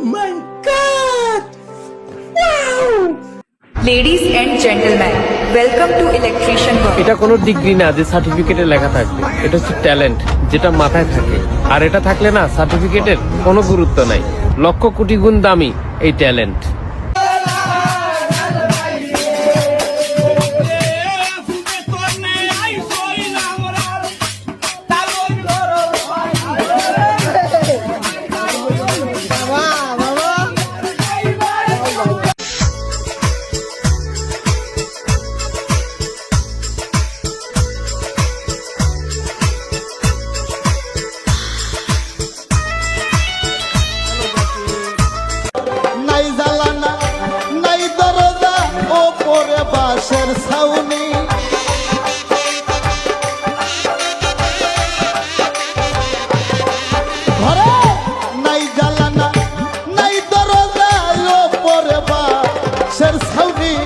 my God! Wow! Ladies and gentlemen, welcome to Electrician World. এটা কোনো degree না যে সার্টিফিকেটে লেখা থাকবে, এটা হচ্ছে ট্যালেন্ট যেটা মাথায় থাকে। আর এটা থাকলে না সার্টিফিকেটের কোনো গুরুত্ব নাই, লক্ষ কোটি গুণ দামি এই ট্যালেন্ট। নাই জ্বালানা নাই দরজা ওপরে বাঁশের ছাউনি